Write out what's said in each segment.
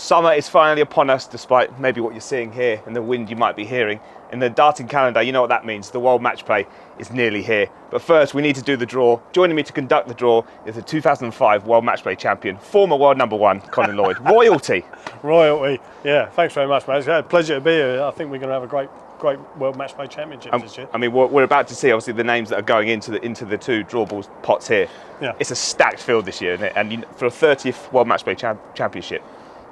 Summer is finally upon us, despite maybe what you're seeing here and the wind you might be hearing. In the darting calendar, you know what that means. The World Matchplay is nearly here. But first, we need to do the draw. Joining me to conduct the draw is the 2005 World Matchplay champion, former world #1, Colin Lloyd. Royalty. Royalty. Yeah, thanks very much, mate. It's a pleasure to be here. I think we're going to have a great World Matchplay Championship this year. I mean, we're about to see, obviously, the names that are going into the two draw balls pots here. Yeah. It's a stacked field this year, isn't it? And for a 30th World Matchplay Championship,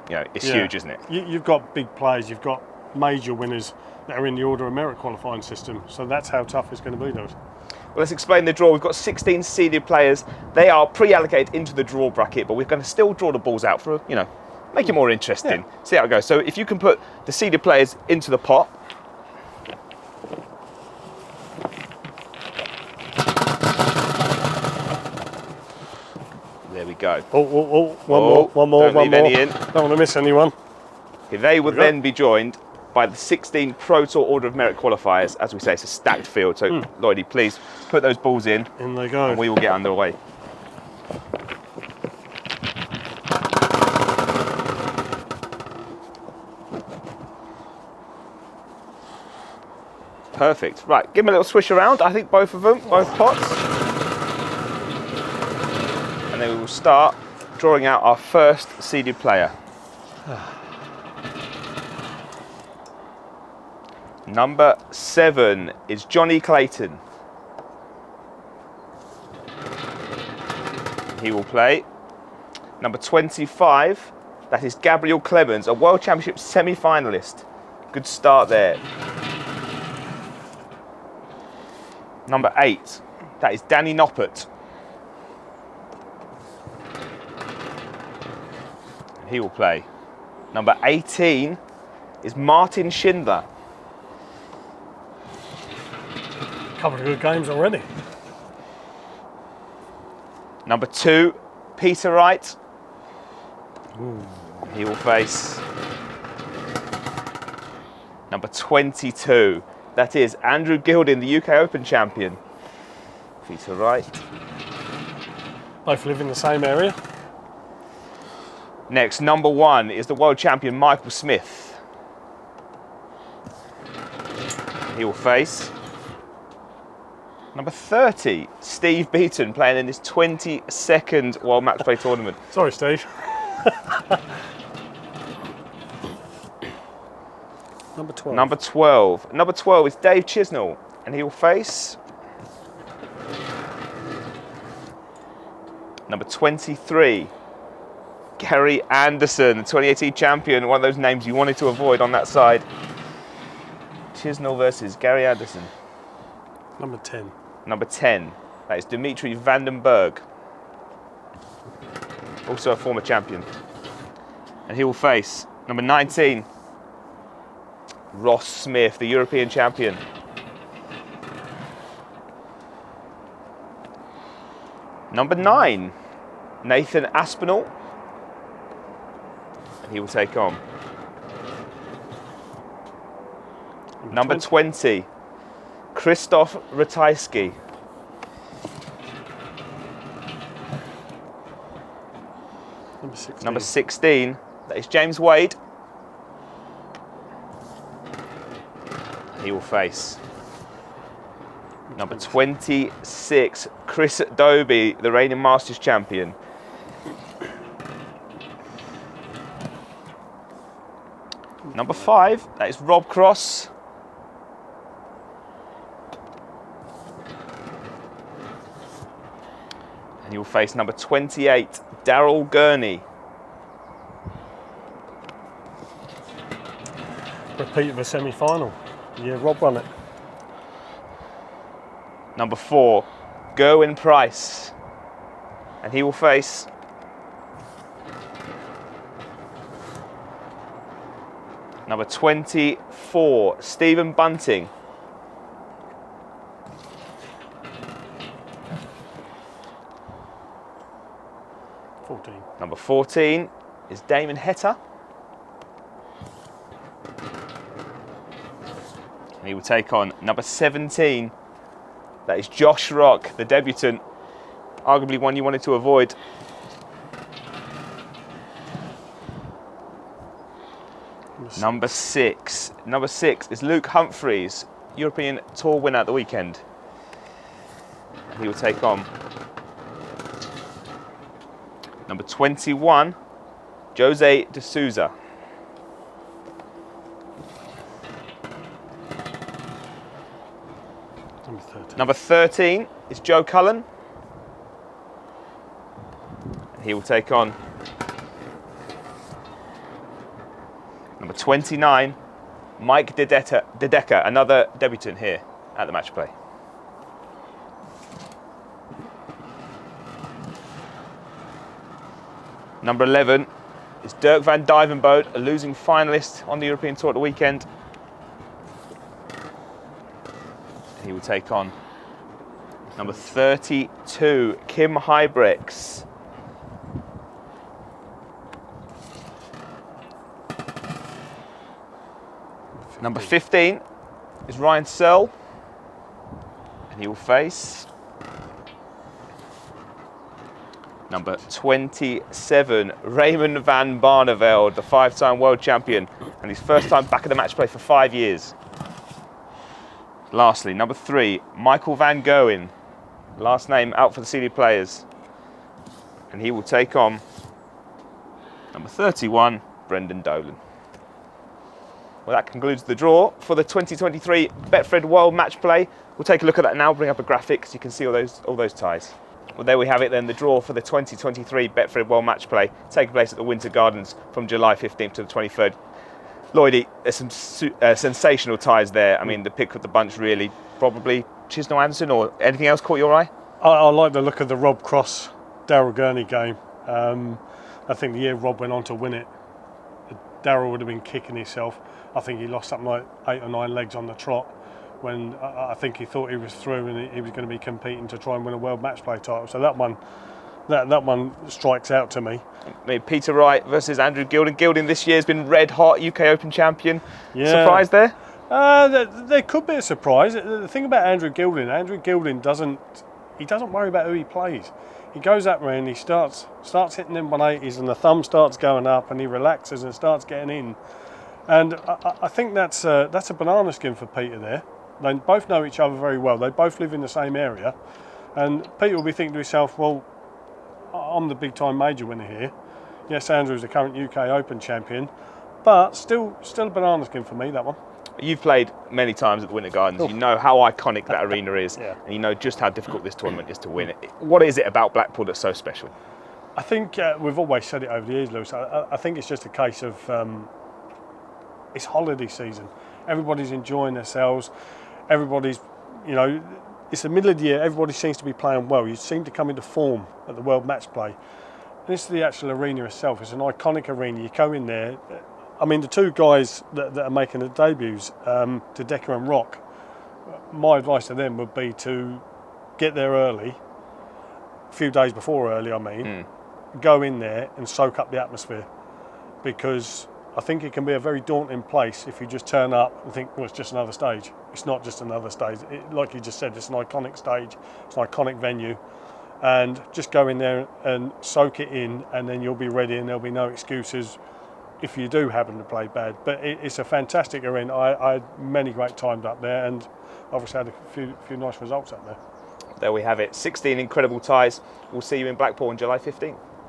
you know, it's huge, isn't it? You've got big players. You've got major winners that are in the order of merit qualifying system. So that's how tough it's going to be, those. Well, let's explain the draw. We've got 16 seeded players. They are pre-allocated into the draw bracket, but we're going to still draw the balls out for, you know, make it more interesting. Yeah. See how it goes. So if you can put the seeded players into the pot. There we go. One more. Don't leave any in. Don't want to miss anyone. Okay, they would then be joined by the 16 Pro Tour Order of Merit qualifiers. As we say, it's a stacked field. So, Lloydie, please put those balls in. In they go. And we will get underway. Perfect. Right, give them a little swish around. I think both of them, both pots. And then we will start drawing out our first seeded player. Number 7 is Johnny Clayton. He will play. Number 25, that is Gabriel Clemens, a World Championship semi-finalist. Good start there. Number 8, that is Danny Noppert. And he will play. Number 18 is Martin Schindler. Couple of good games already. Number 2, Peter Wright. He will face. Number 22, that is Andrew Gilding, the UK Open champion. Peter Wright. Both live in the same area. Next, number 1 is the world champion Michael Smith. He will face. Number 30, Steve Beaton, playing in his 22nd World Matchplay tournament. Sorry, Steve. Number 12. Number 12. Number 12 is Dave Chisnell, and he will face. Number 23, Gary Anderson, the 2018 champion, one of those names you wanted to avoid on that side. Chisnell versus Gary Anderson. Number 10. Number 10, that is Dimitri Vandenberg, also a former champion. And he will face number 19, Ross Smith, the European champion. Number 9, Nathan Aspinall. And he will take on. Number 20, Krzysztof Ratajski. Number 16, that is James Wade. He will face. Number 26, Chris Dobie, the reigning Masters champion. Number 5, that is Rob Cross. And he will face number 28, Daryl Gurney. Repeat of a semi-final. Yeah, Rob won it. Number 4, Gerwin Price. And he will face number 24, Stephen Bunting. Number 14 is Damon Heta. And he will take on number 17. That is Josh Rock, the debutant. Arguably one you wanted to avoid. Number 6. Number 6 is Luke Humphreys, European Tour winner at the weekend. He will take on number 21, Jose de Souza. Number 13 is Joe Cullen. He will take on number 29, Mike De Decker, another debutant here at the Matchplay. Number 11 is Dirk van Dijvenbode, a losing finalist on the European Tour at the weekend. He will take on number 32, Kim Huybrechts. Number 15 is Ryan Searle, and he will face number 27, Raymond van Barneveld, the 5-time world champion, and his first time back at the Matchplay for 5 years. Lastly, number 3, Michael van Gerwen, last name out for the seeded players, and he will take on number 31, Brendan Dolan. Well, that concludes the draw for the 2023 Betfred World Matchplay. We'll take a look at that now, bring up a graphic so you can see all those ties. Well, there we have it then, the draw for the 2023 Betfred World Matchplay, taking place at the Winter Gardens from July 15th to the 23rd. Lloydie, there's some sensational ties there. I mean, the pick of the bunch really, probably Chisnell Anderson, or anything else caught your eye? I like the look of the Rob Cross, Daryl Gurney game. I think the year Rob went on to win it, Daryl would have been kicking himself. I think he lost something like 8 or 9 legs on the trot when I think he thought he was through and he was going to be competing to try and win a World Matchplay title. So that one strikes out to me. I mean, Peter Wright versus Andrew Gilding. Gilding this year has been red hot UK Open champion. Yeah. Surprise there? There could be a surprise. The thing about Andrew Gilding doesn't worry about who he plays. He goes up there and he starts hitting them 180s and the thumb starts going up and he relaxes and starts getting in. And I think that's a banana skin for Peter there. They both know each other very well. They both live in the same area. And Peter will be thinking to himself, well, I'm the big time major winner here. Yes, Andrew's the current UK Open champion, but still a banana skin for me, that one. You've played many times at the Winter Gardens. You know how iconic that arena is, yeah. And you know just how difficult this tournament is to win. What is it about Blackpool that's so special? I think we've always said it over the years, Lewis. I think it's just a case of it's holiday season. Everybody's enjoying themselves. Everybody's, it's the middle of the year. Everybody seems to be playing well. You seem to come into form at the World Matchplay. This is the actual arena itself. It's an iconic arena. You go in there. I mean, the two guys that are making the debuts, to Decker and Rock, my advice to them would be to get there early, a few days before early, go in there and soak up the atmosphere, because I think it can be a very daunting place if you just turn up and think, well, it's just another stage. It's not just another stage. Like you just said, it's an iconic stage, it's an iconic venue, and just go in there and soak it in, and then you'll be ready and there'll be no excuses if you do happen to play bad. But it's a fantastic arena. I had many great times up there and obviously had a few nice results up there. There we have it, 16 incredible ties. We'll see you in Blackpool on July 15th.